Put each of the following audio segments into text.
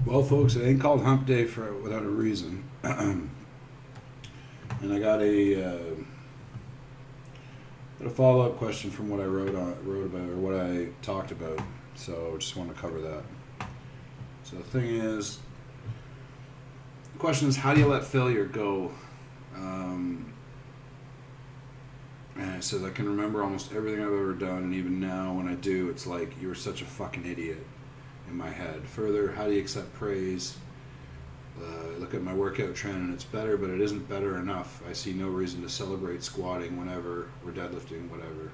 Well, folks, it ain't called Hump Day without a reason. And I got a follow up question from what I wrote about or what I talked about. So I just want to cover that. So the thing is, the question is, how do you let failure go? And it says, I can remember almost everything I've ever done, and even now when I do, it's like, you were such a fucking idiot in my head. Further, how do you accept praise? Look at my workout trend and it's better, but it isn't better enough. I see no reason to celebrate squatting whenever, or deadlifting, whatever.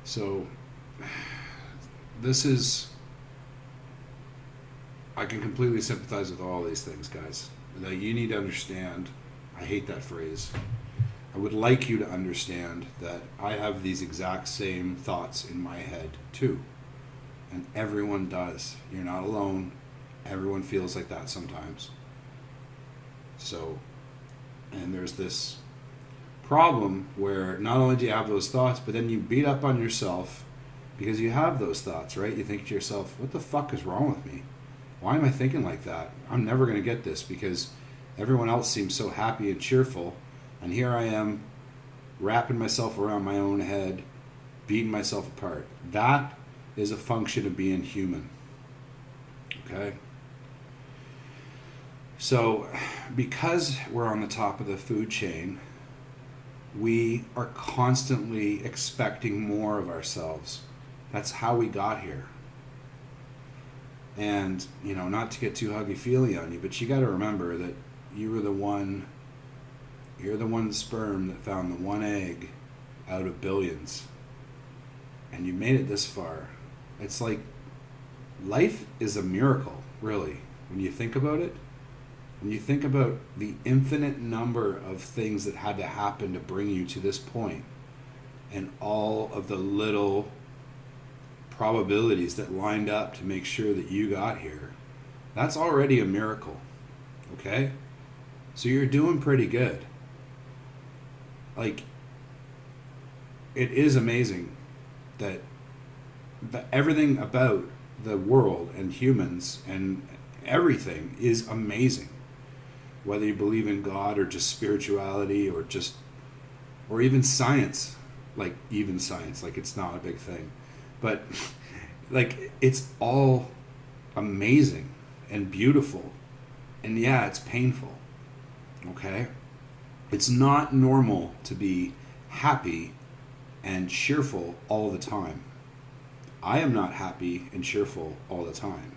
So, this is, I can completely sympathize with all these things, guys. Now, you need to understand, I hate that phrase. I would like you to understand that I have these exact same thoughts in my head, too. And everyone does. You're not alone. Everyone feels like that sometimes. So, and there's this problem where not only do you have those thoughts, but then you beat up on yourself because you have those thoughts, right? You think to yourself, what the fuck is wrong with me? Why am I thinking like that? I'm never going to get this because everyone else seems so happy and cheerful. And here I am wrapping myself around my own head, beating myself apart. That is a function of being human. Okay? So, because we're on the top of the food chain, we are constantly expecting more of ourselves. That's how we got here. And, not to get too huggy-feely on you, but you got to remember that you're the one sperm that found the one egg out of billions. And you made it this far. It's like life is a miracle, really, when you think about it. When you think about the infinite number of things that had to happen to bring you to this point, and all of the little probabilities that lined up to make sure that you got here, that's already a miracle. Okay? So you're doing pretty good. Like, it is amazing that everything about the world and humans and everything is amazing. Whether you believe in God or just spirituality or even science, like it's not a big thing. But like, it's all amazing and beautiful. And yeah, it's painful. Okay? It's not normal to be happy and cheerful all the time. I am not happy and cheerful all the time.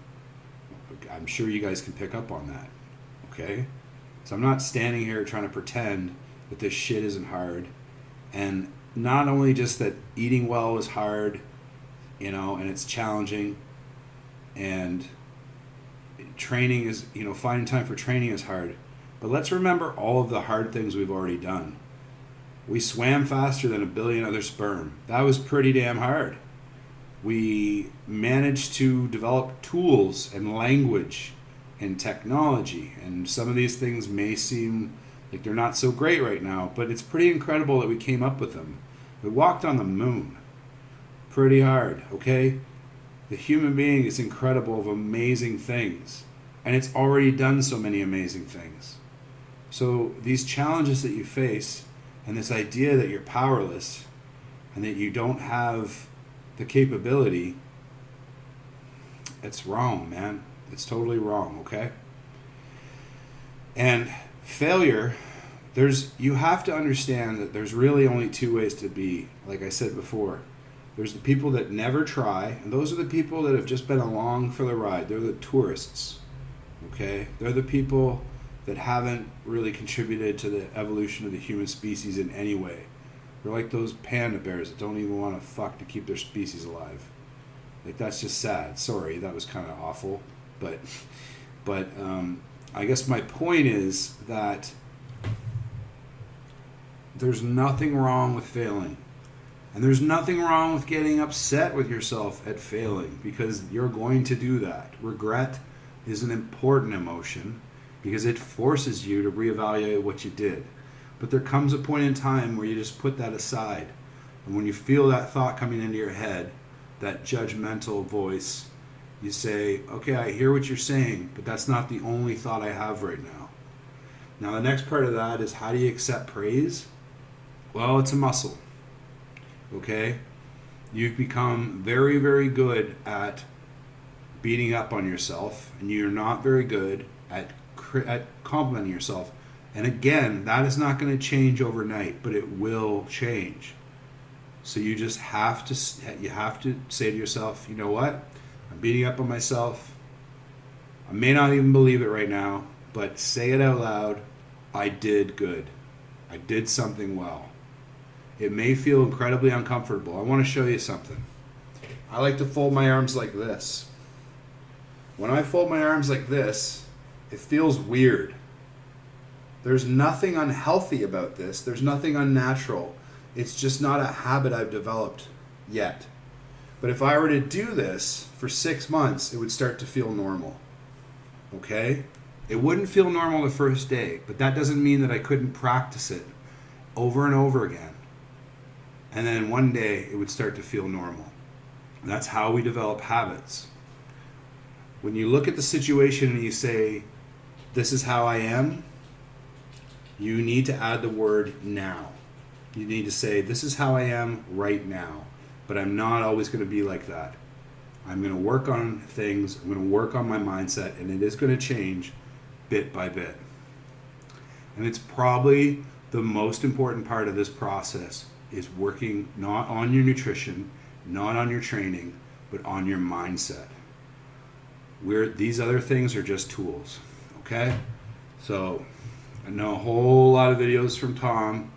I'm sure you guys can pick up on that. Okay? So I'm not standing here trying to pretend that this shit isn't hard. And not only just that eating well is hard, and it's challenging, and training is, finding time for training is hard. But let's remember all of the hard things we've already done. We swam faster than a billion other sperm. That was pretty damn hard. We managed to develop tools and language and technology. And some of these things may seem like they're not so great right now, but it's pretty incredible that we came up with them. We walked on the moon. Pretty hard, okay? The human being is incredible of amazing things. And it's already done so many amazing things. So these challenges that you face, and this idea that you're powerless and that you don't have the capability, it's wrong, man. It's totally wrong, okay? And failure, you have to understand that there's really only two ways to be. Like I said before, there's the people that never try, and those are the people that have just been along for the ride. They're the tourists, okay? They're the people that haven't really contributed to the evolution of the human species in any way. They're like those panda bears that don't even want to fuck to keep their species alive. Like, that's just sad. Sorry, that was kind of awful. But I guess my point is that there's nothing wrong with failing. And there's nothing wrong with getting upset with yourself at failing, because you're going to do that. Regret is an important emotion because it forces you to reevaluate what you did. But there comes a point in time where you just put that aside. And when you feel that thought coming into your head, that judgmental voice, You say, okay, I hear what you're saying, but that's not the only thought I have right now. Now, the next part of that is, how do you accept praise? Well, it's a muscle. Okay? You've become very, very good at beating up on yourself, and you're not very good at complimenting yourself. And again, that is not going to change overnight, but it will change. So you just have to say to yourself, you know what? I'm beating up on myself. I may not even believe it right now, but say it out loud. I did good. I did something well. It may feel incredibly uncomfortable. I want to show you something. I like to fold my arms like this. When I fold my arms like this, it feels weird. There's nothing unhealthy about this. There's nothing unnatural. It's just not a habit I've developed yet. But if I were to do this for 6 months, it would start to feel normal. Okay? It wouldn't feel normal the first day, but that doesn't mean that I couldn't practice it over and over again. And then one day it would start to feel normal. And that's how we develop habits. When you look at the situation and you say, this is how I am, you need to add the word now. You need to say, this is how I am right now, but I'm not always going to be like that. I'm going to work on things, I'm going to work on my mindset, and it is going to change bit by bit. And it's probably the most important part of this process is working not on your nutrition, not on your training, but on your mindset. These other things are just tools, okay? So I know a whole lot of videos from Tom.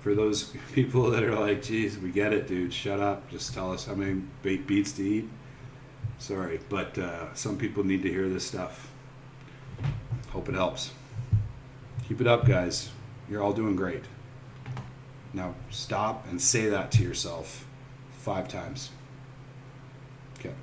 For those people that are like, geez, we get it, dude, shut up, just tell us how many baked beets to eat. Sorry, but some people need to hear this stuff. Hope it helps. Keep it up, guys. You're all doing great. Now stop and say that to yourself 5 times. Okay.